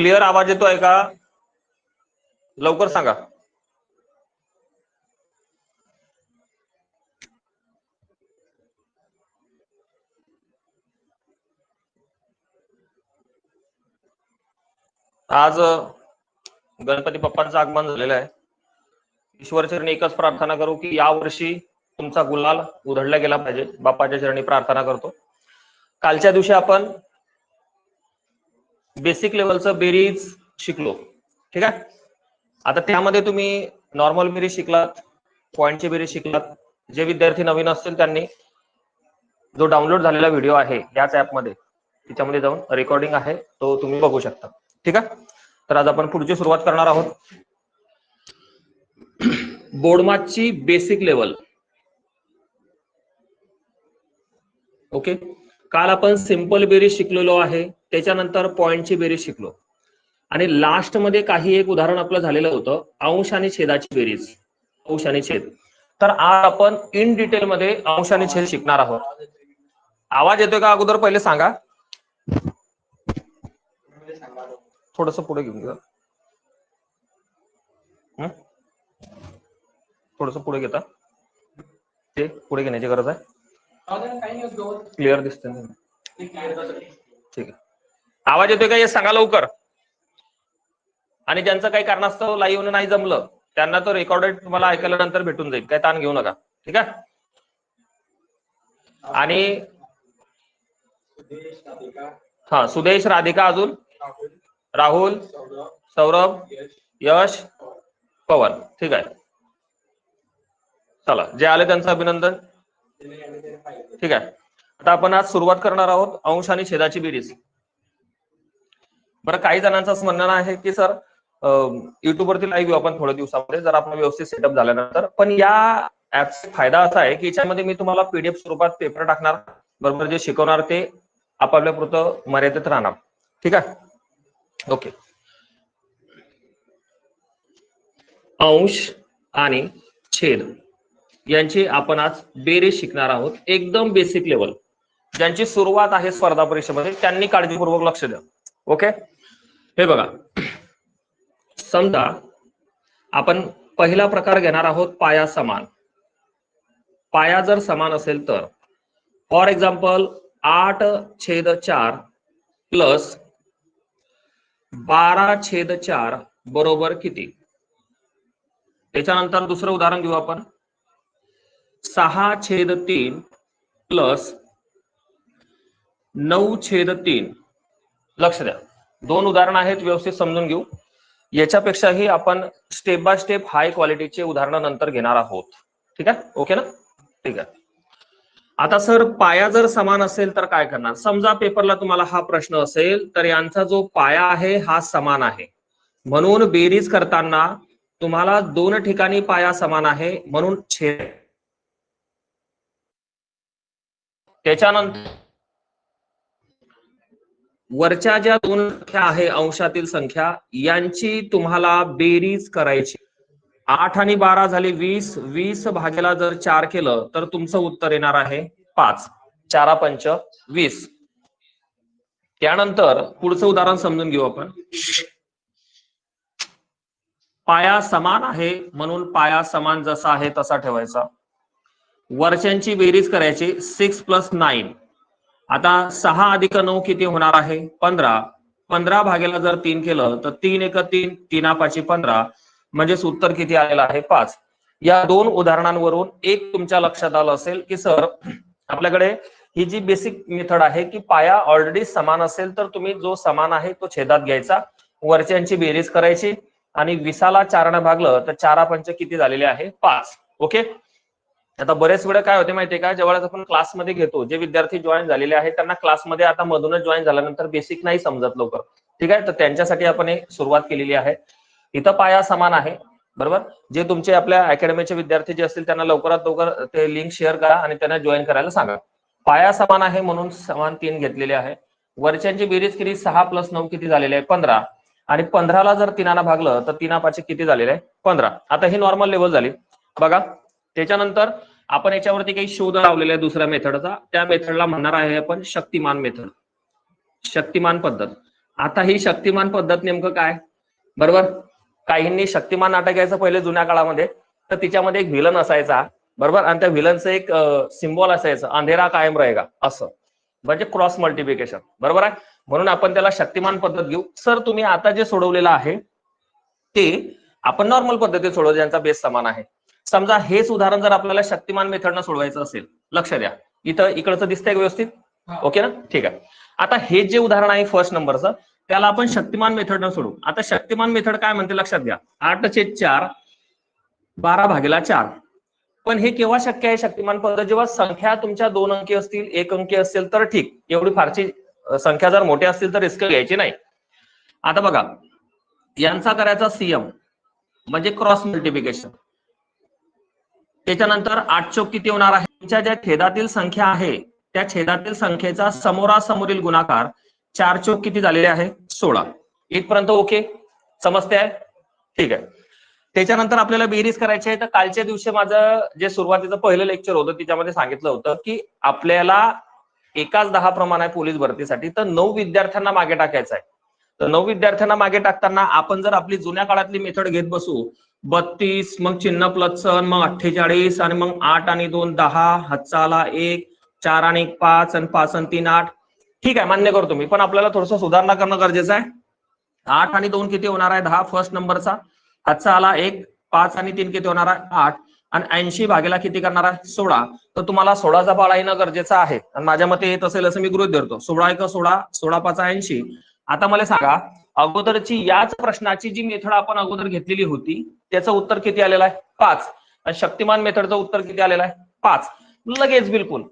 Clear आवाज येतोय का? लवकर सांगा. आज गणपती बाप्पांचं आगमन झालेलं आहे. ईश्वरचरणी एकच प्रार्थना करू की यावर्षी तुमचा गुलाल उधळला गेला पाहिजे. बाप्पाच्या चरणी प्रार्थना करतो. कालच्या दिवशी आपण बेसिक लेवलचं बेरीज शिकलो. ठीक आहे. आता त्यामध्ये तुम्ही नॉर्मल बेरीज शिकलात, पॉइंटची बेरीज शिकलात. जे विद्यार्थी नवीन असतील त्यांनी जो डाउनलोड झालेला व्हिडिओ आहे याच ऍपमध्ये, त्याच्यामध्ये जाऊन रेकॉर्डिंग आहे तो तुम्ही बघू शकता. ठीक आहे. तर आज आपण पुढची सुरुवात करणार आहोत. बोर्डमार्कची बेसिक लेवल. ओके. काल आपण सिंपल बेरीज शिकलेलो आहे, त्याच्यानंतर पॉइंटची बेरीज शिकलो आणि लास्ट मध्ये काही एक उदाहरण आपलं झालेलं होतं अंश आणि छेदाची बेरीज, अंश आणि छेद. तर आज आपण इन डिटेल मध्ये अंश आणि छेद शिकणार आहोत. आवाज येतोय का अगोदर पहिले सांगा. थोडस पुढे घेऊन घ्या. थोडस पुढे घेता. ते पुढे घेण्याची गरज आहे. क्लिअर दिसतंय. ठीक आहे. आवाज येतोय का हे सांगा लवकर. आणि ज्यांचं काही कारणास्तव लाईव्ह नाही जमलं त्यांना तो रेकॉर्डेड तुम्हाला ऐकायला नंतर भेटून जाईल. काय ताण घेऊ नका. ठीक आहे. आणि हा सुदेश, राधिका, अजून राहुल, सौरभ, यश, पवन. ठीक आहे. चला, जे आले त्यांचं अभिनंदन. ठीक आहे. आता आपण आज सुरुवात करणार आहोत अंश आणि छेदाची बेरीज. बरं, काही जणांचं असं म्हणणं आहे की सर युट्यूब वरती लाईव्ह घेऊ आपण थोड्या दिवसामध्ये जर आपण व्यवस्थित सेटअप झाल्यानंतर. पण या ऍपचा फायदा असा आहे की याच्यामध्ये मी तुम्हाला पीडीएफ स्वरूपात पेपर टाकणार, बरोबर. जे शिकवणार ते आपापल्या पुरतं मर्यादित राहणार. ठीक आहे. ओके. अंश आणि छेद यांची आपण आज बेरीज शिकणार आहोत. एकदम बेसिक लेवल. ज्यांची सुरुवात आहे स्पर्धा परीक्षेमध्ये त्यांनी काळजीपूर्वक लक्ष द्या. ओके. हे बघा, समजा आपण पहिला प्रकार घेणार आहोत पाया समान. पाया जर समान असेल तर फॉर एक्झाम्पल 8/4 प्लस 12/4 बरोबर किती. त्याच्यानंतर दुसरं उदाहरण घेऊ आपण 6/3 प्लस 9/3. लक्ष द्या, दोन उदाहरण आहेत, व्यवस्थित समजून घेऊ. याच्यापेक्षाही आपण स्टेप बाय स्टेप हाय क्वालिटीचे उदाहरण नंतर घेणार आहोत. ठीक आहे. ओके ना. ठीक आहे. आता सर पाया जर समान असेल तर काय करणार. समजा पेपरला तुम्हाला हा प्रश्न असेल तर यांचा जो पाया आहे हा समान आहे, म्हणून बेरीज करताना तुम्हाला दोन ठिकाणी पाया समान आहे म्हणून छेद. त्याच्यानंतर वरच्या ज्या दोन संख्या आहे अंशातील संख्या यांची तुम्हाला बेरीज करायची. 8 आणि 12 झाली 20. 20 भागेला जर 4 केलं तर तुमचं उत्तर येणार आहे 5. 4×5 = 20. त्यानंतर पुढचं उदाहरण समजून घेऊ आपण. पाया समान आहे म्हणून पाया समान जसा आहे तसा ठेवायचा. वरच्यांची बेरीज करायची 6 + 9. आता 6 + 9 किती होणार आहे 15. 15 भागेला जर 3 केलं तर 3 × 3 3×5 = 15. म्हणजेच उत्तर किती आलेलं आहे 5. या दोन उदाहरणांवरून एक तुमच्या लक्षात आलं असेल की सर आपल्याकडे ही जी बेसिक मेथड आहे की पाया ऑलरेडी समान असेल तर तुम्ही जो समान आहे तो छेदात घ्यायचा, वरच्यांची बेरीज करायची आणि 20ला 4ने भागलं तर 4×5 किती झालेले आहे 5. ओके. आता बरेच वेळा काय होते माहितीये का, जेव्हा आपण क्लासमध्ये घेतो, जे विद्यार्थी जॉईन झालेले आहेत त्यांना क्लासमध्ये आता मधूनच जॉईन झाल्यानंतर बेसिक नाही समजत लवकर. ठीक आहे. तर त्यांच्यासाठी आपण हे सुरुवात केलेली आहे. इथं पाया समान आहे, बरोबर. जे तुमचे आपल्या अकॅडमीचे विद्यार्थी जे असतील त्यांना लवकरात लवकर ते लिंक शेअर करा आणि त्यांना जॉईन करायला सांगा. पाया समान आहे म्हणून समान 3 घेतलेले आहे. वरच्यांची बेरीज केली 6 + 9 किती झालेले आहे 15. आणि 15ला जर 3ने भागलं तर 3×5 किती झालेले आहे 15. आता ही नॉर्मल लेवल झाली बघा. त्याच्यानंतर आपण याच्यावरती काही शोध लावलेला आहे दुसऱ्या मेथडचा. त्या मेथडला म्हणणार आहे आपण शक्तिमान मेथड, शक्तिमान पद्धत. आता ही शक्तिमान पद्धत नेमकं काय, बरोबर. काहींनी शक्तिमान नाटक यायचं पहिले जुन्या काळामध्ये, तर तिच्यामध्ये एक व्हिलन असायचा, बरोबर, आणि त्या व्हिलनचं एक सिम्बॉल असायचं, अंधेरा कायम रहेगा असं, म्हणजे क्रॉस मल्टिप्लिकेशन, बरोबर आहे. म्हणून आपण त्याला शक्तिमान पद्धत घेऊ. सर तुम्ही आता जे सोडवलेलं आहे ते आपण नॉर्मल पद्धतीत सोडवू, ज्यांचा बेस समान आहे. समजा हेच उदाहरण जर आपल्याला शक्तिमान मेथडनं सोडवायचं असेल, लक्ष द्या, इथं इकडचं दिसतंय व्यवस्थित, ओके ना, ठीक आहे. आता हे जे उदाहरण आहे फर्स्ट नंबरचं, त्याला आपण शक्तिमान मेथडनं सोडू. आता शक्तिमान मेथड काय म्हणते लक्षात घ्या, 8/4 12/4. पण हे केव्हा शक्य आहे शक्तिमान पद्धत, जेव्हा संख्या तुमच्या 2 अंकी असतील, 1 अंकी असेल तर ठीक, एवढी फारशी संख्या जर मोठी असतील तर रिस्क घ्यायची नाही. आता बघा, यांचा करायचा सीएम म्हणजे क्रॉस मल्टिप्लिकेशन. त्याच्यानंतर 8 चौक किती होणार आहे, तुमच्या ज्या छेदातील संख्या आहे त्या छेदातील संख्येचा समोरासमोरील गुणाकार 4 चौक किती झालेले आहे 16. इथपर्यंत ओके, समजते आहे, ठीक आहे. त्याच्यानंतर आपल्याला बेरीज करायची आहे. तर कालच्या दिवशी माझं जे सुरुवातीचं पहिलं लेक्चर होतं त्याच्यामध्ये सांगितलं होतं की आपल्याला एकाच 10 प्रमाण आहे पोलीस भरतीसाठी, तर 9 विद्यार्थ्यांना मागे टाकायचं आहे. तर 9 विद्यार्थ्यांना मागे टाकताना आपण जर आपली जुन्या काळातली मेथड घेत बसू, 32 मग चिन्ह प्लसन मग 48 आणि मग 8 आणि 2 10, हातचा आला 1, 4 आणि 1 5 आणि 5 आणि 3 8, ठीक आहे, मान्य करतो मी, पण आपल्याला थोडंसं सुधारणा करणं गरजेचं आहे. 8 आणि 2 किती होणार आहे 10 फर्स्ट नंबरचा, हातचा आला 1, 5 आणि 3 किती होणार आहे 8, आणि 80 भागेला किती करणार आहे 16. तर तुम्हाला 16चा पाळा येणं गरजेचं आहे, आणि माझ्या मते येत असेल असं मी गृहीत धरतो. 16 1 16, 16 5 80. आता मला सांगा, अगोदरची याच प्रश्नाची जी मेथड आपण अगोदर घेतलेली होती त्याचं उत्तर किती आलेलं आहे 5, आणि शक्तिमान मेथडचं उत्तर किती आलेलं आहे 5. लगेच बिलकुल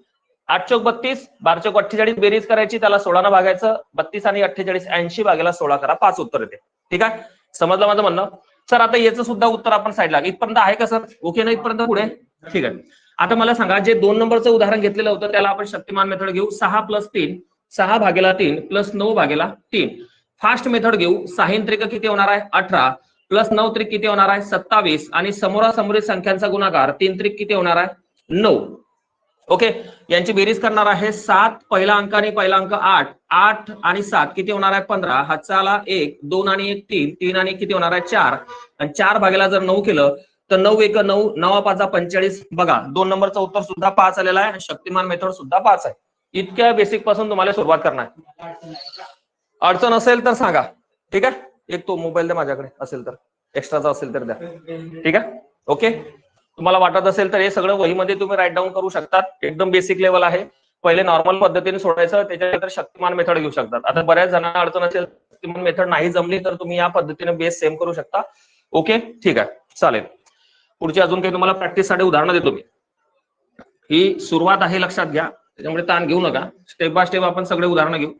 8 चौक 32, 12 चौक 48 बेरीज करायची, त्याला 16 ने भागायचं, 32 आणि 48 80 भागेला 16 करा, 5 उत्तर येते. ठीक आहे, समजलं माझं म्हणणं. सर आता याचं सुद्धा उत्तर आपण साईडला, इथपर्यंत आहे का सर, ओके ना इथपर्यंत, पुढे ठीक आहे. आता मला सांगा, जे 2 नंबरचं उदाहरण घेतलेलं होतं त्याला आपण शक्तिमान मेथड घेऊ. 6 + 3, 6/3 + 9/3. फास्ट मेथड घेऊ. 6 त्रिक किती होणार आहे 18, + 9 त्रिक किती होणार आहे 27, आणि समोरासमोरील संख्यांचा गुणाकार 3 त्रिक किती होणार आहे 9. ओके, यांची बेरीज करणार आहे. 7 पहिला अंक आणि पहिला अंक 8, 8 आणि 7 किती होणार आहे 15, हातचा आला 1, 2 आणि 1 3, 3 आणि किती होणार आहे 4, आणि 4 भागेला जर 9 केलं तर 9 1 9, 9 5 45. बघा 2 नंबरचं उत्तर सुद्धा 5 आलेलं आहे, आणि शक्तिमान मेथड सुद्धा 5 आहे. इतक्या बेसिक पासून तुम्हाला सुरुवात करणार. अडचण असेल तर सांगा, ठीक आहे. एक तो मोबाईल द्या माझ्याकडे, असेल तर एक्स्ट्राचा असेल तर द्या, ठीक आहे. ओके, तुम्हाला वाटत असेल तर हे सगळं वहीमध्ये तुम्ही राईट डाऊन करू शकतात. एकदम बेसिक लेवल आहे. पहिले नॉर्मल पद्धतीने सोडायचं, त्याच्यानंतर शक्तिमान मेथड घेऊ शकतात. आता बऱ्याच जणांना अडचण असेल, शक्तिमान मेथड नाही जमली तर तुम्ही या पद्धतीने बेस सेम करू शकता. ओके, ठीक आहे, चालेल. पुढची अजून काही तुम्हाला प्रॅक्टिससाठी उदाहरणं देतो मी. ही सुरुवात आहे, लक्षात घ्या, त्याच्यामुळे ताण घेऊ नका. स्टेप बाय स्टेप आपण सगळे उदाहरणं घेऊ.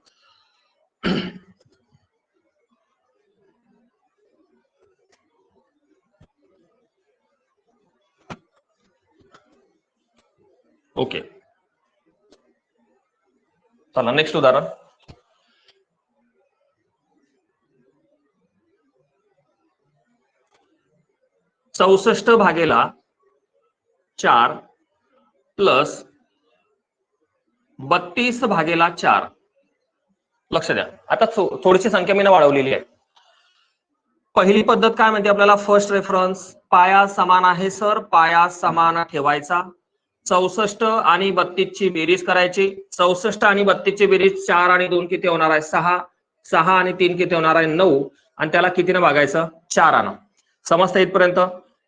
ओके, चला नेक्स्ट उदाहरण. चौसष्ट भागेला 4 + 32/4. लक्ष द्या, आता थोडीशी संख्या मी वाढवलेली आहे. पहिली पद्धत काय म्हणते आपल्याला, फर्स्ट रेफरन्स, पाया समान आहे सर, पाया समान ठेवायचा. 64 आणि 32 ची बेरीज करायची. 64 आणि 32 ची बेरीज 4 आणि 2 किती होणार आहे 6, 6 आणि 3 किती होणार आहे 9, आणि त्याला कितीने भागायचं 4 समजतं इथपर्यंत.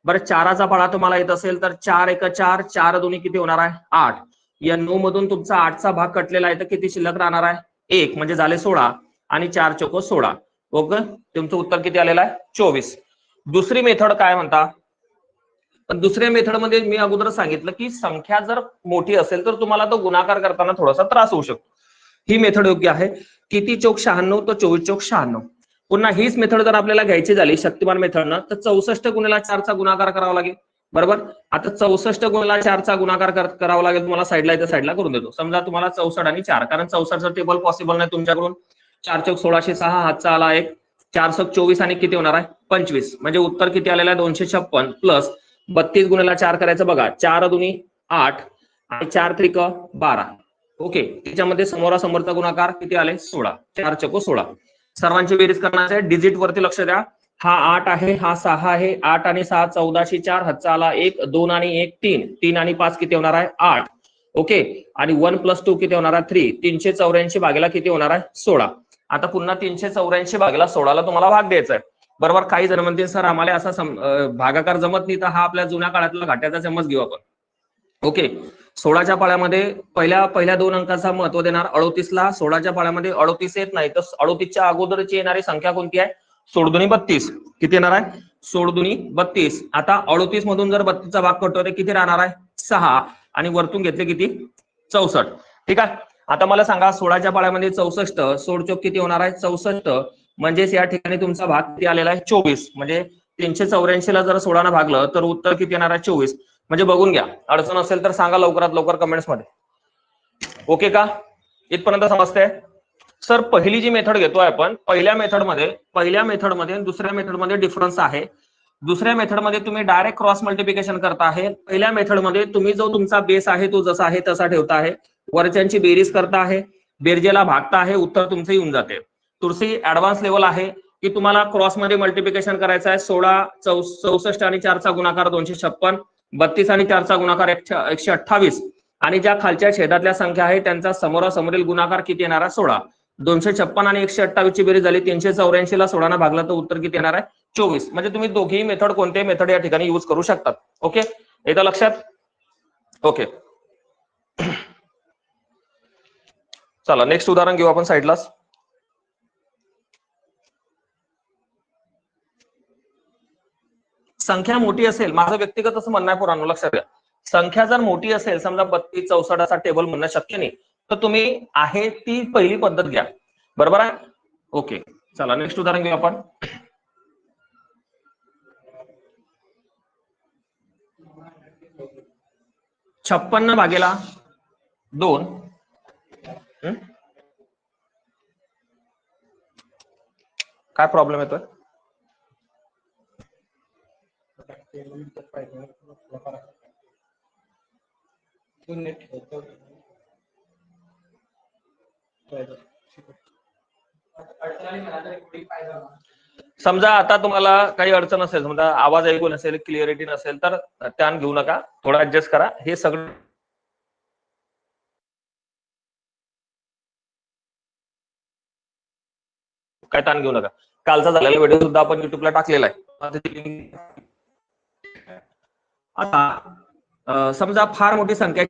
बरं, 4चा पाढा तुम्हाला येत असेल तर 4 1 4, 4 2 किती होणार आहे 8. या 9 मधून तुमचा 8चा भाग कटलेला आहे, तर किती शिल्लक राहणार आहे 1, म्हणजे झाले 16, आणि 4 चौक 16. ओके, तुमचं उत्तर किती आलेलं आहे 24. दुसरी मेथड काय म्हणता, पण दुसऱ्या मेथड मध्ये मी अगोदर सांगितलं की संख्या जर मोठी असेल तर तुम्हाला तो गुणाकार करताना थोडासा त्रास होऊ शकतो. ही मेथड योग्य आहे. किती चौक 96, तो 24 चौक 96. पुन्हा हीच मेथड जर आपल्याला घ्यायची झाली शक्तिमान मेथडनं, तर 64 गुणिले 4 चा गुणाकार करावा लागेल, बरोबर. आता 64 गुणिले 4 चा गुणाकार करावा लागेल. तुम्हाला साईडला इथं साईडला करून देतो. समजा तुम्हाला 64 आणि 4, कारण 64चं टेबल पॉसिबल नाही तुमच्याकडून. 4 चौक 1606, हातचा आला 1, 4 चौक 24 आणि किती होणार आहे 25, म्हणजे उत्तर किती आलेलं आहे 256 प्लस 32 गुणिले 4 करायचं. बघा 4 2 8 आणि 4 त्रिक 12. ओके, त्याच्यामध्ये समोरासमोरचा गुणाकार किती आले 16, 4 चौक 16. सर्वांची बेरीज करण्याचे आहे. डिजिट वरती लक्ष द्या. हा 8 आहे, हा 6 आहे. 8 आणि 6 14शी 4, हातचा आला 1, 2 आणि 1 3, 3 आणि 5 किती होणार आहे 8. ओके, आणि 1 + 2 किती होणार आहे 3. 384 भागेला किती होणार आहे 16. आता पुन्हा 384 भागेला 16ला तुम्हाला भाग द्यायचा आहे. बरोबर. काही जण म्हणतील सर आम्हाला असा भागाकार जमत नाही, तर हा आपल्या जुन्या काळातला घाट्याचा चम्मच घेऊ आपण. ओके, 16च्या पाड्यामध्ये पहिल्या 2 अंकाचा महत्व देणार 38ला. 16च्या पाड्यामध्ये 38 येत नाही, तर 38च्या अगोदरची येणारी संख्या कोणती आहे 16 दुनी 32. किती येणार आहे 16 दुनी 32. आता 38 मधून जर 32चा भाग कटतो तर किती राहणार आहे 6, आणि वरतून घेतले किती 64. ठीक आहे. आता मला सांगा 16च्या पाड्यामध्ये 64, 16 चोक किती होणार आहे 64. म्हणजेच या ठिकाणी तुमचा भाग किती आलेला आहे 24. म्हणजे 384ला जर 16 भागलं तर उत्तर किती येणार आहे 24. म्हणजे बघून घ्या, अडचण असेल तर सांगा लवकरात लवकर कमेंट्स मध्ये. ओके का, इथपर्यंत समजते. सर पहिली जी मेथड घेतोय आपण, पहिल्या मेथडमध्ये दुसऱ्या मेथडमध्ये डिफरन्स आहे. दुसऱ्या मेथडमध्ये तुम्ही डायरेक्ट क्रॉस मल्टिप्लिकेशन करता आहे. पहिल्या मेथडमध्ये तुम्ही जो तुमचा बेस आहे तो जसा आहे तसा ठेवता आहे, वरच्यांची बेरीज करता आहे, बेरजेला भागता आहे, उत्तर तुमचे येऊन जाते. तुमची ऍडव्हान्स लेवल आहे की तुम्हाला क्रॉस मध्ये मल्टिप्लिकेशन करायचं आहे. 16 64 आणि 4चा गुणाकार 256, 32 आणि 4चा गुणाकार 128, आणि ज्या खालच्या छेदातल्या संख्या आहे त्यांचा समोरासमोरील गुणाकार किती येणार आहे 16. 256 आणि 128 ची बेरीज झाली, 384ला 16 भागला तर उत्तर किती येणार आहे 24. म्हणजे तुम्ही दोघेही मेथड कोणते मेथड या ठिकाणी यूज करू शकतात. ओके, येतं लक्षात. ओके, चला नेक्स्ट उदाहरण घेऊ आपण साईडला. संख्या मोठी असेल, माझं व्यक्तिगत असं म्हणणं आहे पुराण, लक्षात घ्या. संख्या जर मोठी असेल, समजा 32 64 असा टेबल म्हणणं शक्य नाही, तर तुम्ही आहे ती पहिली पद्धत घ्या. बरोबर आहे. ओके, चला नेक्स्ट उदाहरण घेऊ आपण. छप्पन्न भागेला 2. काय प्रॉब्लेम येतोय? समजा आता तुम्हाला काही अडचण असेल, समजा आवाज ऐकू नसेल, क्लिअरिटी नसेल, तर ताण घेऊ नका, थोडा ऍडजस्ट करा. हे सगळं काय ताण घेऊ नका. कालचा झालेला व्हिडिओ सुद्धा आपण युट्यूबला टाकलेला आहे. आता समजा फार मोठी संख्या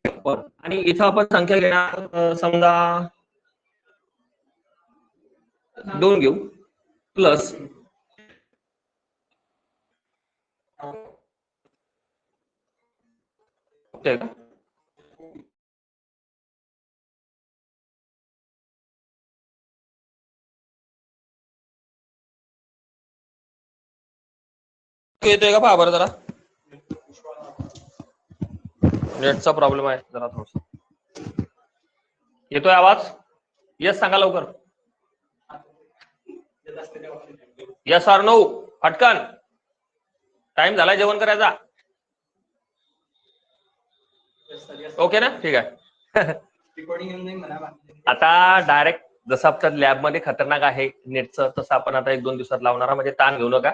आणि इथं आपण संख्या घेणार, समजा 2 घेऊ प्लस येतोय का पहा बरं जरा. नेटचा प्रॉब्लेम आहे जरा थोडसा. येतोय आवाज? यस सांगा लवकर. Yes or no? फटकन टाइम झालाय जेवण करायचा. ओके ना, ठीक आहे. आता डायरेक्ट जसं आपल्या लॅबमध्ये खतरनाक आहे नेटचं, तसं आपण आता 1-2 दिवसात लावणार, म्हणजे ताण घेऊ नका,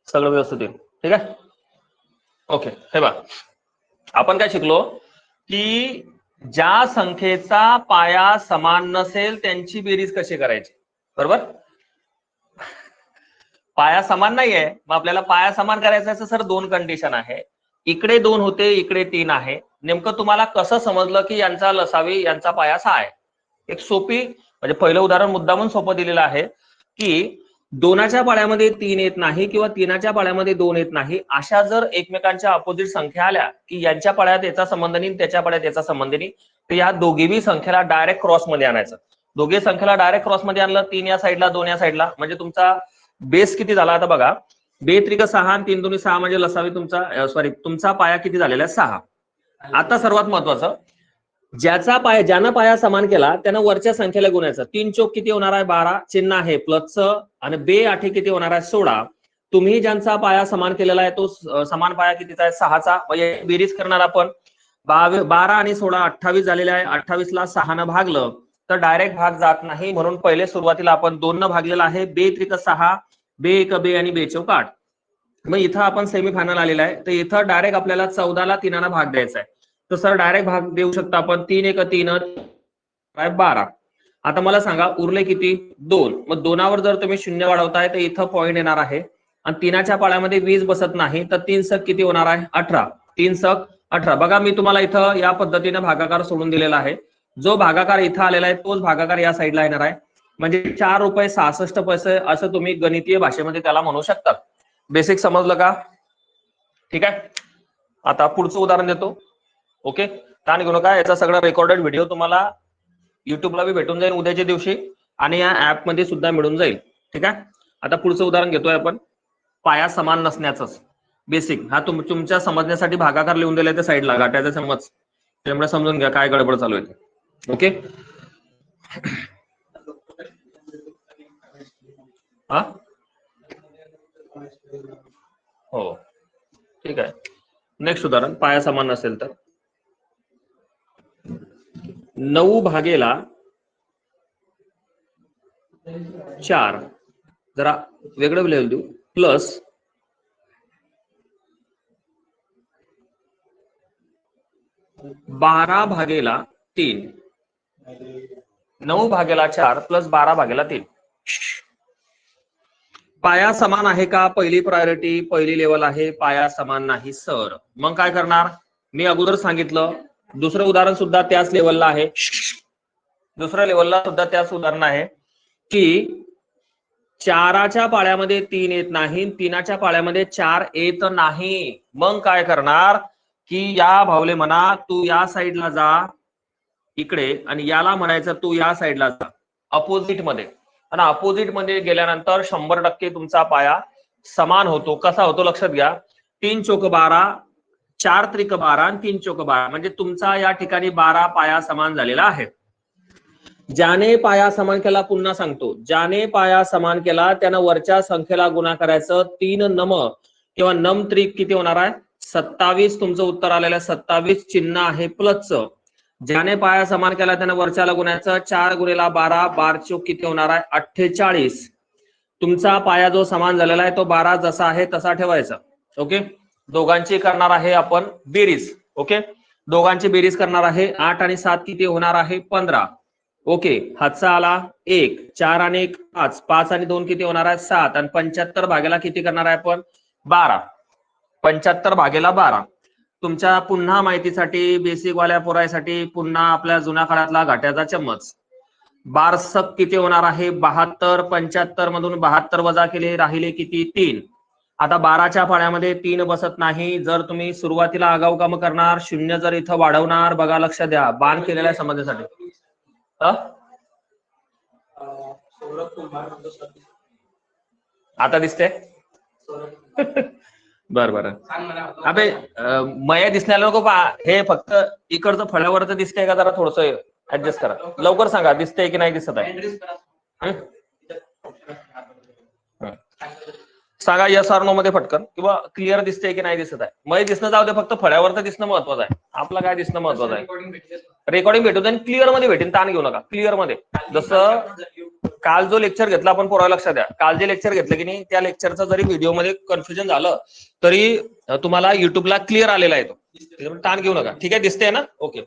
सगळं व्यवस्थित येईल. ठीक आहे. ओके, हे बघा आपण काय शिकलो की ज्या संख्येचा पाया समान नसेल त्यांची बेरीज कशी करायची. बरोबर. पाया समान नाहीये, मग आपल्याला पाया समान करायचा आहे. सर 2 कंडिशन आहे, इकडे 2 होते, इकडे 3 आहे. नेमकं तुम्हाला कसं समजलं की यांचा लसावी यांचा पाया 6 आहे? एक सोपी, म्हणजे पहिलं उदाहरण मुद्दामून सोपं दिलेलं आहे की 2च्या पाड्यामध्ये 3 येत नाही किंवा 3च्या पाड्यामध्ये 2 येत नाही, अशा जर एकमेकांच्या अपोजिट संख्या आल्या की यांच्या पाड्यात याचा संबंध नाही, त्याच्या पाड्यात याचा संबंध नाही, तर या दोघीही संख्येला डायरेक्ट क्रॉस मध्ये आणायचं. दोघे संख्येला डायरेक्ट क्रॉस मध्ये आणलं, 3 या साईडला 2 या साईडला, म्हणजे तुमचा बेस किती झाला. आता बघा, 2 त्रिक 6 आणि 3 दुनी 6, म्हणजे लसावी तुमचा तुमचा पाया किती झालेला आहे 6. आता सर्वात महत्वाचं, ज्यानं पाया समान केला त्यानं वरच्या संख्येला गुणायचं. 3 चोक किती होणार आहे 12, चिन्ह आहे प्लसचं, आणि 2 आठे किती होणार आहे 16. तुम्ही ज्यांचा पाया समान केलेला आहे तो समान पाया कितीचा आहे 6चा. म्हणजे बेरीज करणार आपण, 12 आणि 16 28 झालेले आहे. 28ला 6 भागलं तर डायरेक्ट भाग जात नाही, म्हणून पहिले सुरुवातीला आपण 2 न भागलेला आहे. बे त्रिक 6, बे 1 बे आणि बे चौक 8. मग इथं आपण सेमीफायनल आलेला आहे, तर इथं डायरेक्ट आपल्याला 14 ला 3 भाग द्यायचा आहे. तर सर डायरेक्ट भाग देऊ शकता आपण. 3 1 3 12. आता मला सांगा उरले किती? 2. मग 2वर जर तुम्ही 0 वाढवताय तर इथं पॉईंट येणार आहे आणि 3च्या पाळ्यामध्ये 20 बसत नाही, तर 3 सक किती होणार आहे? 18. 3 सक 18. बघा मी तुम्हाला इथं या पद्धतीने भागाकार सोडून दिलेला आहे. जो भागाकार इथं आलेला आहे तोच भागाकार या साईडला येणार आहे. म्हणजे 4 रुपये 66 पैसे असं तुम्ही गणितीय भाषेमध्ये त्याला म्हणू शकता. बेसिक समजलं का? ठीक आहे. आता पुढचं उदाहरण देतो. ओके, ताण घेऊ नका. याचा सगळा रेकॉर्डेड व्हिडिओ तुम्हाला युट्यूबला बी भेटून जाईल उद्याच्या दिवशी आणि या ऍप मध्ये सुद्धा मिळून जाईल. ठीक आहे. आता पुढचं उदाहरण घेतोय आपण. पाया समान नसण्याचंच बेसिक. हा तुमच्या समजण्यासाठी भागाकार लिहून दिलाय त्या साईडला, गाठ्याचा समज, त्यामुळे समजून घ्या काय गडबड चालू आहे. ओके. हा हो ठीक आहे. नेक्स्ट उदाहरण. पाया समान नसेल तर 9 भागेला 4 जरा वेगळं लेवल देऊ प्लस 12 भागेला 3. 9 भागेला 4 प्लस 12 भागेला 3. पाया समान आहे का? पहिली प्रायोरिटी, पहिली लेवल आहे. पाया समान नाही सर. मग काय करणार? मी अगोदर सांगितलं. दुसरं उदाहरण सुद्धा त्याच लेवलला आहे. दुसऱ्या लेवलला सुद्धा त्याच उदाहरण आहे की 4च्या पाळ्यामध्ये 3 येत नाही, 3च्या पाळ्यामध्ये 4 येत नाही. मग काय करणार की या भावले म्हणा तू या साईडला जा इकडे आणि याला म्हणायचं तू या साईडला जा अपोजिट मध्ये. आणि अपोजिट मध्ये गेल्यानंतर 100% तुमचा पाया समान होतो. कसा होतो लक्षात घ्या. 3 चौक 12, 4 त्रिक 12 आणि 3 चौक 12 म्हणजे तुमचा या ठिकाणी 12 पाया समान झालेला आहे. ज्याने पाया समान केला, पुन्हा सांगतो, ज्याने पाया समान केला त्यानं वरच्या संख्येला गुणा करायचं. 3 नम किंवा नम त्रिक किती होणार आहे? 27. तुमचं उत्तर आलेलं आहे 27. चिन्ह आहे प्लसचं. ज्याने पाया समान केला त्यानं वरच्याला गुणायचं. 4 गुणिला 12, 12 चौक किती होणार आहे? 48. तुमचा पाया जो समान झालेला आहे तो 12 जसा आहे तसा ठेवायचा. ओके. दोघांची करणार आहे आपण बेरीज. ओके, दोघांची बेरीज करणार आहे. 8 आणि 7 किती होणार आहे? 15. ओके, हातचा आला 1, 4 आणि 1 5, 5 आणि 2 किती होणार आहे? 7 आणि 75 भागेला किती करणार आहे आपण? 12. 75 भागेला 12. तुमच्या पुन्हा माहितीसाठी, बेसिक वाल्या पोरासाठी पुन्हा आपल्या जुन्या काळातला घाट्याचा चम्मच. 12 किती होणार आहे? 72. 75 मधून 72 वजा केले, राहिले किती? 3. आता 12च्या पाळ्यामध्ये 3 बसत नाही. जर तुम्ही सुरुवातीला आगाऊ काम करणार, 0 जर इथं वाढवणार, बघा लक्ष द्या, बाण केलेला आहे समजण्यासाठी. आता दिसते? बर बर. अबे मया दिसण्याला नको पा. हे फक्त इकडचं फळ्यावर तर दिसतंय का? जरा थोडस ऍडजस्ट करा. लवकर सांगा दिसतंय की नाही दिसत आहे. सांगा यस ऑर नो मध्ये फटकन, किंवा क्लिअर दिसतंय की नाही दिसत आहे. मय दिसणं जाऊ दे, फक्त फळ्यावर तर दिसणं महत्वाचं आहे. आपलं काय दिसणं महत्वाचं आहे. रेकॉर्डिंग भेटू दे आणि क्लिअर मध्ये भेटेन. ताण घेऊ नका. क्लिअर मध्ये. जसं काल जो लेक्चर घेतला आपण पोराला लक्षात द्या. काल जे लेक्चर घेतलं की नाही त्या लेक्चरचा जरी व्हिडिओमध्ये कन्फ्युजन झालं तरी तुम्हाला युट्यूबला क्लिअर आलेला आहे तो. ताण घेऊ नका. ठीक आहे, दिसते ना? ओके.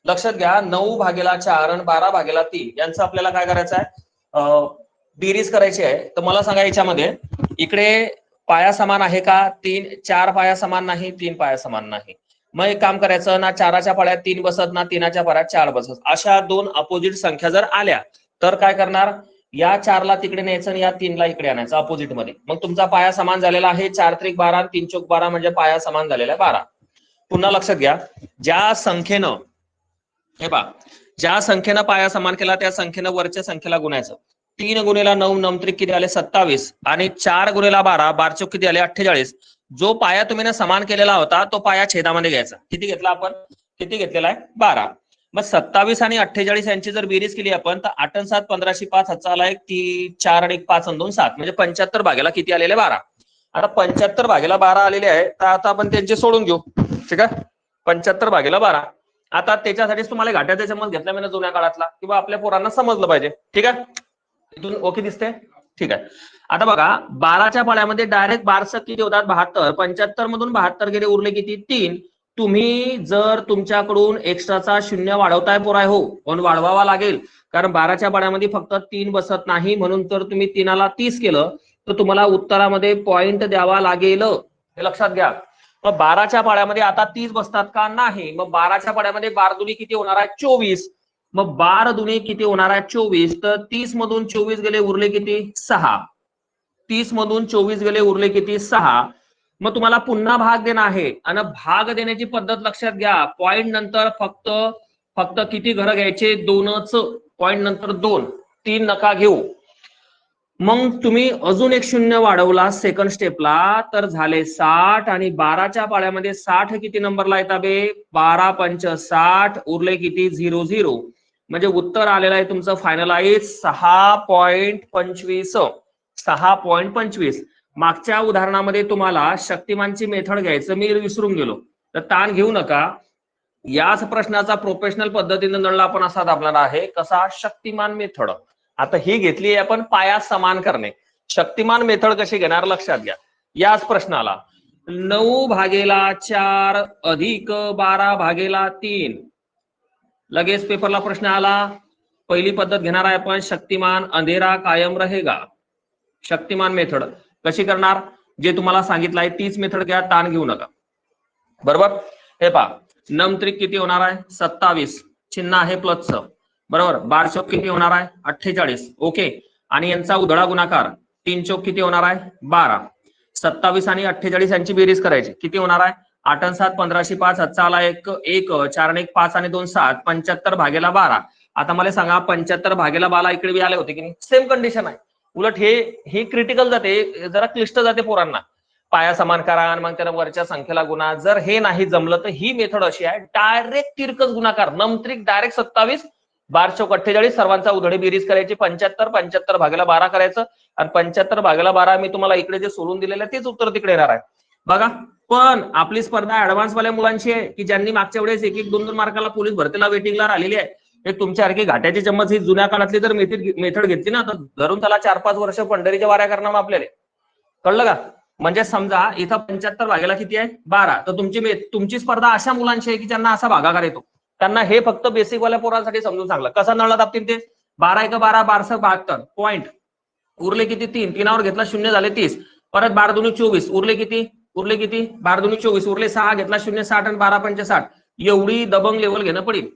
लक्षात घ्या. 9 भागेला 4 आणि 12 भागेला 3 यांचं आपल्याला काय करायचं आहे? बेरीज करायची आहे. तर मला सांगा याच्यामध्ये इकडे पाया समान आहे का? 3 4 पाया समान नाही, 3 पाया समान नाही. मग एक काम करायचं ना, 4च्या पाळ्यात 3 बसत ना 3च्या पाळ्यात 4 बसत. अशा दोन अपोजिट संख्या जर आल्या तर काय करणार? या 4ला तिकडे न्यायचं आणि या 3ला इकडे आणायचं अपोजिट मध्ये. मग तुमचा पाया समान झालेला आहे. 4 त्रिक 12 आणि 3 चौक 12 म्हणजे पाया समान झालेला आहे 12. पुन्हा लक्षात घ्या, ज्या संख्येनं हे पहा, ज्या संख्येनं पाया समान केला त्या संख्येनं वरच्या संख्येला गुणायचं. 3 गुणिला 9 9 त्रिक किती आले? 27 आणि 4 गुणिला 12 12 चौक किती आले? 48. जो पाया तुम्ही ना समान केलेला होता तो पाया छेदामध्ये घ्यायचा. किती घेतला आपण? किती घेतलेला आहे? 12. मग 27 आणि 48 यांची जर बेरीज केली आपण तर 8 आणि 7 15शी 5 हातचा आला 1 4 आणि 1 5 आणि 2 7 म्हणजे 75 भागेला किती आलेले? 12. आता 75 भागेला 12 आलेले आहे तर आता आपण त्यांचे सोडून घेऊ. ठीक आहे. 75 भागेला 12 आता त्याच्यासाठीच तुम्हाला घाट्याचा चम्मच घेतला मी जुन्या काळातला, किंवा आपल्या पोरांना समजलं पाहिजे. ठीक आहे, इथून ओके दिसते. ठीक आहे, आता बघा 12च्या पाड्यामध्ये डायरेक्ट 12 किती होतात 72, 75 मधून 72 गेले, उरले किती 3. तुम्ही जर तुमच्याकडून एक्स्ट्राचा शून्य वाढवताय पोराय हो, पण वाढवावा लागेल, कारण 12च्या पाड्यामध्ये फक्त 3 बसत नाही, म्हणून जर तुम्ही 3ला 30 केलं तर तुम्हाला उत्तरामध्ये पॉइंट द्यावा लागेल, हे लक्षात घ्या. मग 12च्या पाड्यामध्ये आता 30 बसतात का नाही, मग 12च्या पाड्यामध्ये 12 दुनी किती होणार आहे 24, मग 12 दुनी किती होणार आहे 24, तर 30 मधून 24 गेले, उरले किती 6. 30 मधून 24 गेले, उरले किती 6. मग तुम्हाला पुन्हा भाग देणं आहे, आणि भाग देण्याची पद्धत लक्षात घ्या. पॉइंट नंतर फक्त किती घरं घ्यायचे, 2च. पॉइंट नंतर 2, 3 नका घेऊ. मग तुम्ही अजून एक शून्य वाढवला सेकंड स्टेपला, तर झाले 60, आणि 12च्या पाड्यामध्ये 60 किती नंबरला येतात बे, 12 पंच 60, उरले किती 00. म्हणजे उत्तर आलेलं आहे तुमचं फायनलाइज 6.25. 6.25. मागच्या उदाहरणामध्ये तुम्हाला शक्तिमानची मेथड घ्यायचं मी विसरून गेलो, तर ताण घेऊ नका. याच प्रश्नाचा प्रोफेशनल पद्धतीने नळला आपण असा दाबलेला आहे, कसा, शक्तिमान मेथड. आता ही घेतली आहे आपण पाया समान करणे. शक्तिमान मेथड कशी घेणार लक्षात घ्या. याच प्रश्नाला 9/4 अधिक 12/3, लगेच पेपरला प्रश्न आला. पहिली पद्धत घेणार आहे आपण शक्तिमान, अंधेरा कायम रहेगा. शक्तिमान मेथड कशी करणार, जे तुम्हाला सांगितलं आहे तीच मेथड घ्या, ताण घेऊ नका. बरोबर, हे पहा, नमत्रिक किती होणार आहे 27, चिन्ह आहे प्लसचं. बरोबर, 12 चौक किती होणार आहे 48. ओके, आणि यांचा उधळा गुणाकार 3 चौक किती होणार आहे 12. 27 आणि 48 यांची बेरीज करायची, किती होणार आहे 8 आणि 7 1505, हातचा आला 1 1, 4 आणि 1 5 आणि 2 7, 75/12. आता मला सांगा 75/12 इकडे बी आले होते की नाही, सेम कंडिशन आहे. उलट हे क्रिटिकल जाते, जरा क्लिष्ट जाते पोरांना. पाया समान करा आणि मग त्याला वरच्या संख्येला गुणा. जर हे नाही जमलं तर ही मेथड अशी आहे, डायरेक्ट तिरकस गुणाकार, नमत्रिक डायरेक्ट 27, 12 चौक 48, सर्वांचा उधळी बेरीज करायची 75, 75/12 करायचं, आणि 75/12 मी तुम्हाला इकडे जे सोडून दिलेलं आहे तेच उत्तर तिकडे येणार आहे. बघा, पण आपली स्पर्धा ऍडव्हान्स वाल्या मुलांची आहे, की ज्यांनी मागच्या वेळेस 1-1, 2-2 मार्काला पोलीस भरतीला वेटिंगला राहिलेली आहे. हे तुमच्यासारखी घाट्याची चम्मच ही जुन्या काळातली जर मेथड घेतली ना, तर धरून त्याला 4-5 वर्ष पंढरीच्या वाऱ्या करणार आपल्याला. कळलं का? म्हणजे समजा इथं 75 किती आहे 12, तर तुमची स्पर्धा अशा मुलांची आहे की ज्यांना असा भागाकार येतो. त्यांना हे फक्त बेसिक वाल्या पोरांसाठी समजून सांगलं, कसा नळला दाबतील ते. 12 1 12, 12 72 पॉइंट, उरले किती 3, 3वर घेतला शून्य झाले 30, परत 12 दुनी 24, उरले किती 12 दुनी 24, उरले 6, घेतला शून्य 60, आणि 12 पंच 60. एवढी दबंग लेवल घेणं पडेल,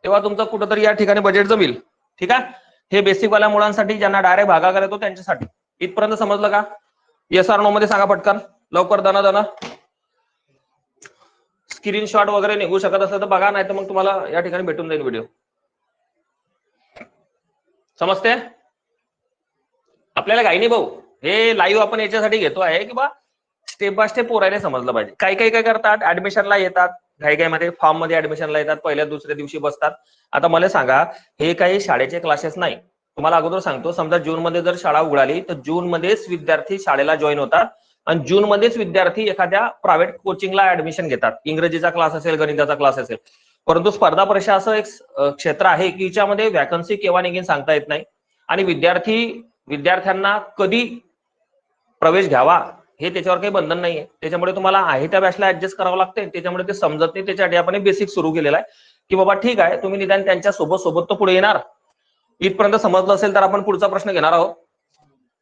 तेव्हा तुमचं कुठंतरी या ठिकाणी बजेट जमेल. ठीक आहे, हे बेसिक वाल्या मुलांसाठी, ज्यांना डायरेक्ट भागाकार येतो त्यांच्यासाठी. इथपर्यंत समजलं का? येस आर नो मध्ये सांगा पटकन, लवकर दना. स्क्रीनशॉट वगैरे निघू शकत असेल तर बघा, नाही तर मग तुम्हाला या ठिकाणी भेटून जाईल व्हिडिओ. समजते आपल्याला काही नाही भाऊ, हे लाईव्ह आपण याच्यासाठी घेतो आहे की बा स्टेप बाय स्टेप पोरायला समजलं पाहिजे. काही काय करतात, ऍडमिशनला येतात, घाई मध्ये फॉर्म मध्ये ऍडमिशनला येतात, पहिल्या दुसऱ्या दिवशी बसतात. आता मला सांगा, हे काही शाळेचे क्लासेस नाही. तुम्हाला अगोदर सांगतो, समजा जून मध्ये जर शाळा उघडाली तर जून मध्येच विद्यार्थी शाळेला जॉईन होतात, आणि जून मध्येच विद्यार्थी एखाद्या प्रायव्हेट कोचिंगला ऍडमिशन घेतात. इंग्रजीचा क्लास असेल, गणिताचा क्लास असेल. परंतु स्पर्धा परीक्षा असं एक क्षेत्र आहे की याच्यामध्ये वॅकन्सी केव्हा निघेल सांगता येत नाही, आणि विद्यार्थ्यांना कधी प्रवेश घ्यावा हे त्याच्यावर काही बंधन नाहीये. त्याच्यामुळे तुम्हाला आहे त्या बॅचला ऍडजस्ट करावं लागते. त्याच्यामुळे ते समजत नाही, त्याच्यासाठी आपण बेसिक सुरू केलेला आहे की बाबा ठीक आहे, तुम्ही निदान त्यांच्या सोबत तो पुढे येणार. इथपर्यंत समजलं असेल तर आपण पुढचा प्रश्न घेणार आहोत.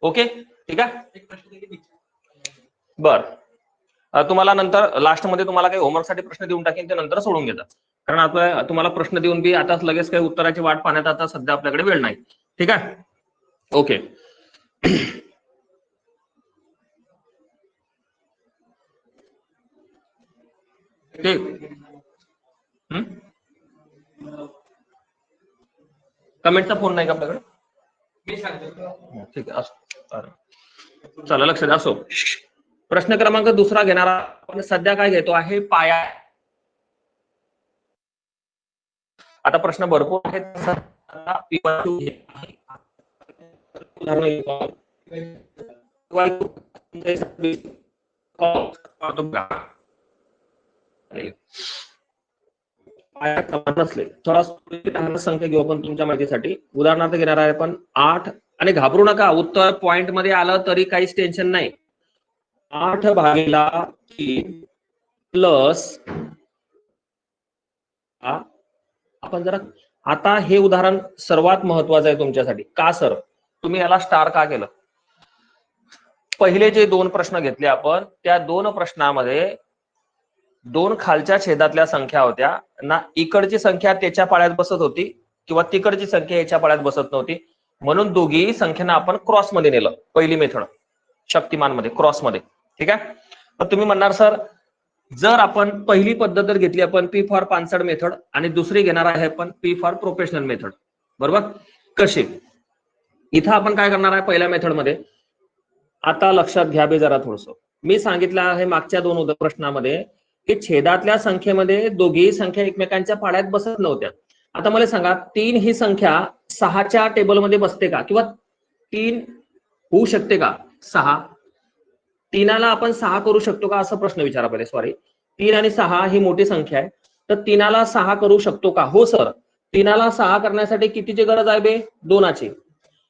ओके, ठीक आहे. बर, तुम्हाला नंतर लास्ट मध्ये तुम्हाला काही होमवर्क साठी प्रश्न देऊन टाकेन, ते नंतर सोडून घेतात. कारण आता तुम्हाला प्रश्न देऊन बी आता लगेच काही उत्तराची वाट पाहण्यात आता सध्या आपल्याकडे वेळ नाही. ठीक आहे, ओके. कमेंटचा फोन नाही का आपल्याकडे? ठीक आहे, असो, चला लक्ष द्या. असो, प्रश्न क्रमांक दुसरा घेणारा आपण सध्या काय घेतो आहे, पाया. आता प्रश्न भरपूर आहेत. पाया समान नसले, थोडा संख्या घेऊ आपण तुमच्या माहितीसाठी. उदाहरणार्थ घेणार आहे आपण 8, आणि घाबरू नका, उत्तर पॉइंट मध्ये आलं तरी काहीच टेन्शन नाही. 8 भागीला 3 प्लस आपण जरा आता हे उदाहरण सर्वात महत्वाचं आहे तुमच्यासाठी. का सर तुम्ही याला स्टार का केलं? पहिले जे 2 प्रश्न घेतले आपण, त्या 2 प्रश्नामध्ये 2 खालच्या छेदातल्या संख्या होत्या ना, इकडची संख्या त्याच्या पाळ्यात बसत होती किंवा तिकडची संख्या याच्या पाळ्यात बसत नव्हती, म्हणून दोघी संख्यांना आपण क्रॉस मध्ये नेलं. पहिली मेथड शक्तिमान मध्ये क्रॉस मध्ये. ठीक आहे. तर तुम्ही म्हणणार सर जर आपण पहिली पद्धत जर घेतली आपण पी फॉर पानसड मेथड, आणि दुसरी घेणार आहे आपण पी फॉर प्रोफेशनल मेथड, बरोबर. कशी? इथं आपण काय करणार आहे पहिल्या मेथड मध्ये, आता लक्षात घ्या बे जरा थोडस. मी सांगितलं आहे मागच्या 2 प्रश्नामध्ये की छेदातल्या संख्येमध्ये दोघी संख्या एकमेकांच्या पाड्यात बसत नव्हत्या. आता मला सांगा 3 ही संख्या 6च्या टेबलमध्ये बसते का, किंवा 3 होऊ शकते का? 6 3ला आपण 6 करू शकतो का, असा प्रश्न विचारा पहिले. सॉरी, 3 आणि 6 ही मोठी संख्या आहे, तर 3ला 6 करू शकतो का? हो सर. 3ला 6 करण्यासाठी कितीची गरज आहे बे? 2ची.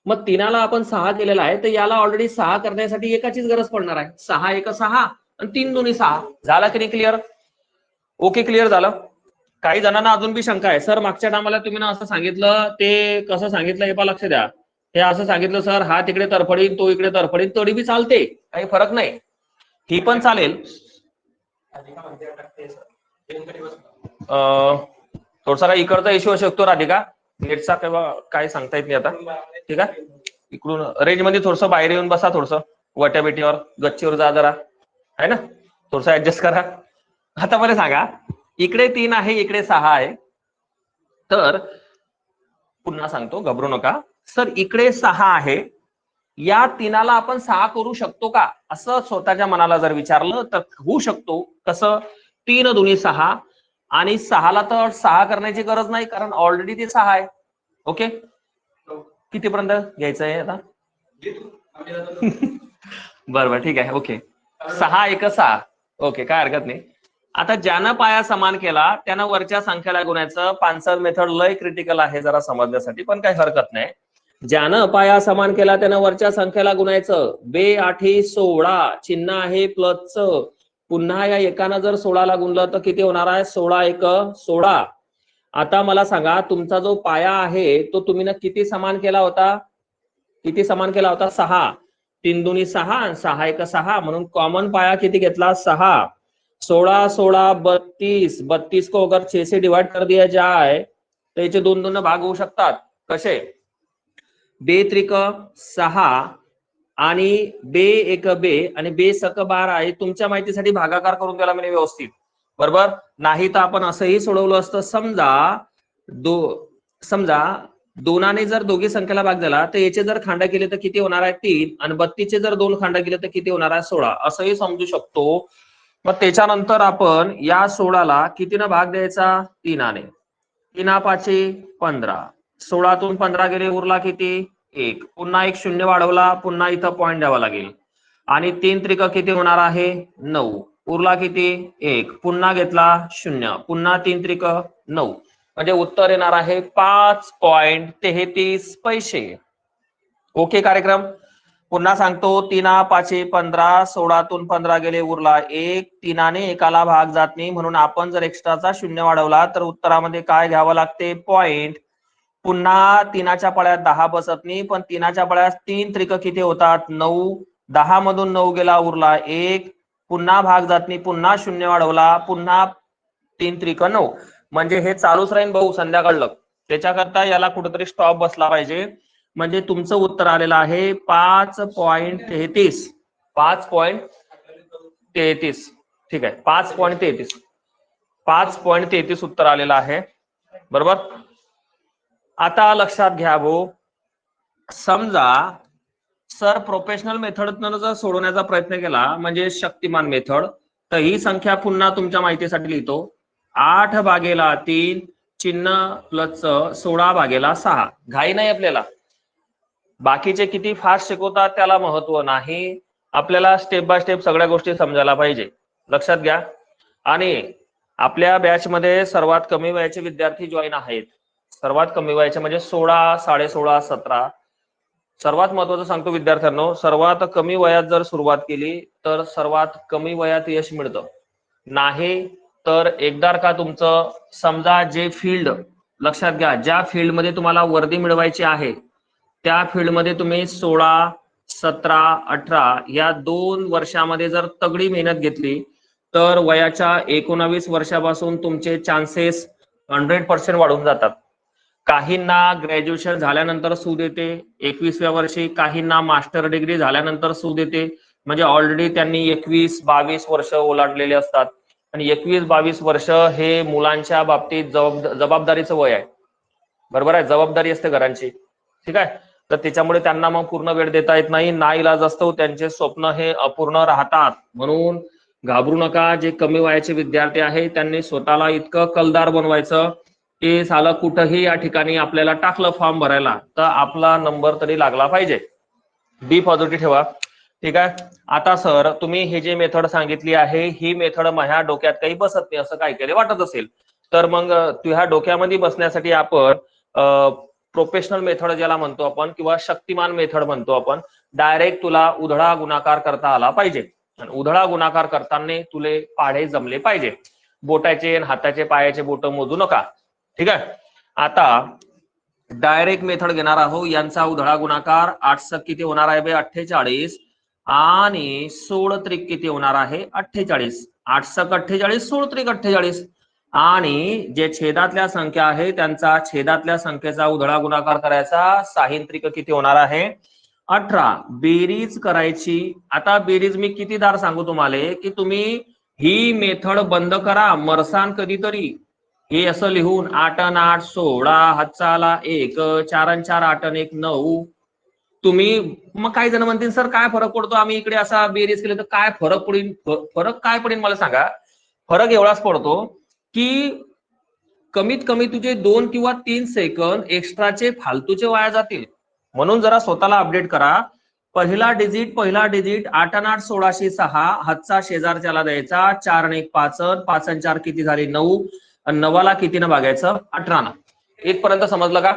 मग 3ला आपण 6 केलेला आहे, तर याला ऑलरेडी 6 करण्यासाठी एकाचीच गरज पडणार आहे. 6 एक 6 आणि 3 दोन्ही 6. झाला की नाही क्लिअर? ओके, क्लिअर झालं. काही जणांना अजून बी शंका आहे, सर मागच्या टायमाला तुम्ही ना असं सांगितलं, ते कसं सांगितलं हे पण लक्ष द्या. हे असं सांगितलं सर हा तिकडे तरफडीन तो इकडे तरफडीन, तरी बी चालते, काही फरक नाही, ही पण चालेल. थोडासा इकडचा इश्यू असू शकतो राधिका, नेटचा किंवा काय सांगता येत नाही आता. ठीक आहे, इकडून रेंज मध्ये थोडस बाहेर येऊन बसा, थोडस वट्या बेटीवर गच्चीवर जा जरा, आहे ना, थोडस ऍडजस्ट करा. आता मला सांगा, इकडे 3 आहे इकडे 6 आहे, तर पुन्हा सांगतो घाबरू नका सर, इकडे 6 आहे, या 3ला आपण 6 करू शकतो का, असं स्वतःच्या मनाला जर विचारलं तर होऊ शकतो. कसं? 3 दोन्ही 6, आणि 6ला तर 6 करण्याची गरज नाही कारण ऑलरेडी ते 6 आहे. ओके, कितीपर्यंत घ्यायचं आहे आता? बरोबर, ठीक आहे. ओके, 6 एक 6. ओके, काय हरकत नाही. आता ज्यानं पाया समान केला त्यानं वरच्या संख्याला गुणायचं. पानसड मेथड लय क्रिटिकल आहे जरा समजण्यासाठी, पण काही हरकत नाही. ज्यानं पाया समान केला त्यानं वरच्या संख्याला गुणायचं. 2 8 16, चिन्ह आहे प्लसचं. पुन्हा या एकानं जर 16ला गुणलं तर किती होणार आहे? 16 एक 16. आता मला सांगा, तुमचा जो पाया आहे तो तुम्ही ना किती समान केला होता? किती समान केला होता? 6. 3 दोन्ही 6, 6 एक 6, म्हणून कॉमन पाया किती घेतला? 6. 16 16 32. 32 को अगर 6 से डिवाइड कर दिया जाए तो याचे 2 भाग होऊ शकतात. कसे? 2 त्रिक 6 आणि 2 एक 2 आणि 2 सक 12 आहे. तुमच्या माहितीसाठी भागाकार करून त्याला मी व्यवस्थित, बरोबर. नाही तर आपण असंही सोडवलं असतं. समजा 2ने जर दोघी संख्येला भाग दिला तर याचे जर खांड केले तर किती होणार आहे? 3, आणि 32चे जर 2 खांड केले तर किती होणार आहे? 16. असंही समजू शकतो. मग त्याच्यानंतर आपण या 16ला कितीनं भाग द्यायचा? 3ने. 3 5 15. 16तून 15 गेले, उरला किती? 1. पुन्हा एक 0 वाढवला, पुन्हा इथं पॉइंट द्यावा लागेल, आणि 3 त्रिक किती होणार आहे? 9. उरला किती? 1. पुन्हा घेतला 0, पुन्हा 3 त्रिक 9, म्हणजे उत्तर येणार आहे 5.33 पैसे. ओके कार्यक्रम. पुन्हा सांगतो, 3 5 15. 16तून 15 गेले, उरला 1. 3ने एकाला भाग जात नाही, म्हणून आपण जर एक्स्ट्राचा 0 वाढवला तर उत्तरामध्ये काय घ्यावं लागते? पॉइंट. पुन्हा 3च्या पळ्यात 10 बसत नाही, पण 3च्या पळ्यात 3 त्रिक किती होतात? 9. 10 मधून 9 गेला, उरला 1. पुन्हा भाग जात नाही, पुन्हा 0 वाढवला, पुन्हा 3 त्रिक 9, म्हणजे हे चालूच राहील भाऊ संध्याकाळलं. त्याच्याकरता याला कुठेतरी स्टॉप बसला पाहिजे. म्हणजे तुमचं उत्तर आलेलं आहे 5.33. 5.33. ठीक आहे, 5.33. 5.33 उत्तर आलेलं आहे, बरोबर. आता लक्षात घ्या भाऊ, समजा सर प्रोफेशनल मेथडनं जर सोडवण्याचा प्रयत्न केला, म्हणजे शक्तिमान मेथड, तर ही संख्या पुन्हा तुमच्या माहितीसाठी लिहितो. 8 भागेला 3, चिन्ह प्लस 16 भागेला 6. घाई नाही आपल्याला, बाकीचे किती फास्ट शिकवतात त्याला महत्व नाही, आपल्याला स्टेप बाय स्टेप सगळ्या गोष्टी समजायला पाहिजे. लक्षात घ्या. आणि आपल्या बॅच मध्ये सर्वात कमी वयाचे विद्यार्थी जॉईन आहेत. सर्वात कमी वयाचे म्हणजे 16, 16.5, 17. सर्वात महत्वाचं सांगतो विद्यार्थ्यांनो, सर्वात कमी वयात जर सुरुवात केली तर सर्वात कमी वयात यश मिळतं. नाही तर एकदा का तुमचं समजा जे फील्ड, लक्षात घ्या, ज्या फील्ड मध्ये तुम्हाला वर्दी मिळवायची आहे त्या फील्ड मध्ये तुम्ही 16, 17, 18 या 2 वर्षामध्ये जर तगडी मेहनत घेतली तर वयाच्या 19 वर्षापासून तुमचे चान्सेस 100% वाढून जातात. काहींना ग्रॅज्युएशन झाल्यानंतर सूट येते 21व्या वर्षी, काहींना मास्टर डिग्री झाल्यानंतर सूट येते, म्हणजे ऑलरेडी त्यांनी 21-22 वर्ष ओलांडलेले असतात. आणि 21-22 वर्ष हे मुलांच्या बाबतीत जबाबदारीचं वय आहे. बरोबर आहे, जबाबदारी असते घरांची. ठीक आहे, तर त्याच्यामुळे त्यांना मग पूर्ण वेळ देता येत नाही, नाईलाज असतो, त्यांचे स्वप्न हे अपूर्ण राहतात. म्हणून घाबरू नका. जे कमी वयाचे विद्यार्थी आहेत त्यांनी स्वतःला इतकं कलदार बनवायचं की साला कुठंही या ठिकाणी आपल्याला टाकलं फॉर्म भरायला तर आपला नंबर तरी लागला पाहिजे. बी पॉझिटिव्ह ठेवा. ठीक आहे. आता सर तुम्ही हे जे मेथड सांगितली आहे ही मेथड माझ्या डोक्यात काही बसत नाही असं काय केले वाटत असेल तर मग तुझ्या डोक्यामध्ये बसण्यासाठी आपण प्रोफेशनल मेथड ज्याला म्हणतो आपण किंवा शक्तिमान मेथड म्हणतो आपण, डायरेक्ट तुला उधळा गुणाकार करता आला पाहिजे. आणि उधळा गुणाकार करताना तुले पाढे जमले पाहिजे. बोटाचे हाताचे पायाचे बोट मोजू नका. ठीक आहे. आता डायरेक्ट मेथड घेणार आहोत. यांचा उधळा गुणाकार 8 किती होणार आहे बे 48 आणि 16 त्रिक किती होणार आहे 48. 8 48, 16 त्रिक 48. आणि जे छेदातल्या संख्या आहे त्यांचा छेदातल्या संख्येचा उधळा गुणाकार करायचा. 6 त्रिक किती होणार आहे 18. बेरीज करायची. आता बेरीज मी किती दार सांगू तुम्हाला की तुम्ही ही मेथड बंद करा मरसान कधीतरी. हे असं लिहून 8 आणि 8 16 हातचाला 1 4 आणि 4 8 आणि 1 9. तुम्ही मग काही जण म्हणतील सर काय फरक पडतो आम्ही इकडे असा बेरीज केले तर काय फरक पडेल. फरक काय पडेल मला सांगा. फरक एवढाच पडतो की कमीत कमी तुझे 2 किंवा 3 सेकंद एक्स्ट्राचे फालतूचे वाया जातील. म्हणून जरा स्वतःला अपडेट करा. पहिला डिजिट 8 आणि 8 1606 हातचा शेजारच्याला द्यायचा. 4 आणि 1 5 5 आणि 4 किती झाले 9 आणि 9ला कितीनं भागायचं 18. इथपर्यंत समजलं का.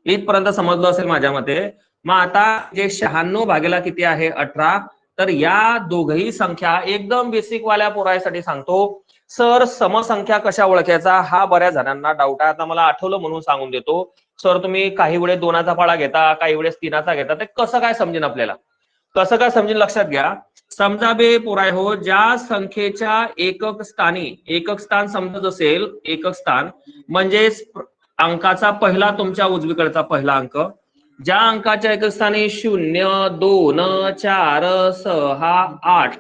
इथपर्यंत समजलं असेल माझ्या मते. मग आता जे 96 भागेला किती आहे 18. तर या दोघही संख्या एकदम बेसिक वाल्या पोरासाठी सांगतो. सर समसंख्या कशा ओळखायचा हा बऱ्याच जणांना डाऊट आहे. आता मला आठवलं म्हणून सांगून देतो. सर तुम्ही काही वेळेस 2चा पाडा घेता काही वेळेस 3चा घेता ते कसं काय समजेन आपल्याला. कसं काय समजेन लक्षात घ्या. समजा बे पोराय हो ज्या संख्येच्या एकक स्थान समजत असेल एकक स्थान म्हणजे अंकाचा पहिला तुमच्या उजवीकडचा पहिला अंक. ज्या अंकाच्या एकक स्थानी 0 2 4 6 8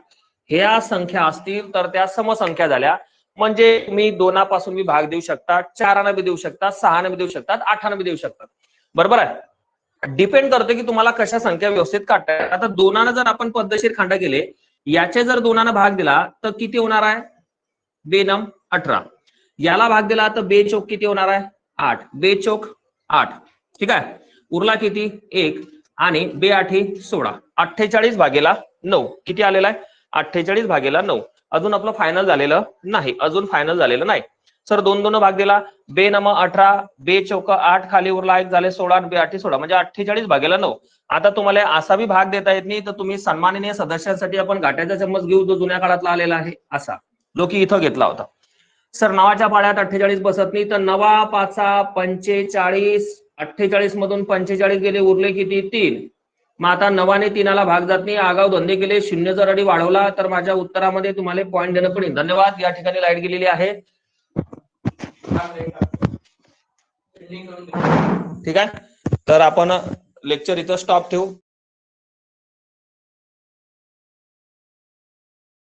ह्या संख्या असतील तर त्या समसंख्या झाल्या. म्हणजे मी 2 पासून मी भाग देऊ शकता 4 बी देऊ शकता 6 बी देऊ शकतात 8 बी देऊ शकतात. बरोबर आहे. डिपेंड करते की तुम्हाला कशा संख्या व्यवस्थित काढताय. आता 2 जर आपण पद्धतशीर खंड केले याचे जर 2 भाग दिला तर किती होणार आहे 2 नम 18. याला भाग दिला तर 2 चौक किती होणार आहे 8. 2 चौक 8. ठीक आहे. उरला किती 1 आणि 2 8 16. 48 भागेला 9 किती आलेला आहे 48 भागेला 9. अजून आपलं फायनल झालेलं नाही. अजून फायनल झालेलं नाही. सर 2 भाग दिला 2 नम 18 2 चौक 8 खाली उरला 1 झाले 16 आणि 2 8 16 म्हणजे 48 भागेला 9. आता तुम्हाला असा बी भाग देता येत नाही तर तुम्ही सन्माननीय सदस्यांसाठी आपण घाट्याचा चम्मच घेऊ जो जुन्या काळातला आलेला आहे असा जो की इथं घेतला होता. सर 9च्या पाड्यात 48 बसत नाही तर 9 5 45. 48 मधून 45 गेले उरले किती 3. मग आता 9ने 3ला भाग जात नाही. आगाव धंदे केले. 0 जर अडी वाढवला तर माझ्या उत्तरामध्ये तुम्हाला पॉईंट देणं पडेल. धन्यवाद. या ठिकाणी लाईट गेलेली आहे. ठीक आहे. तर आपण लेक्चर इथं स्टॉप ठेवू.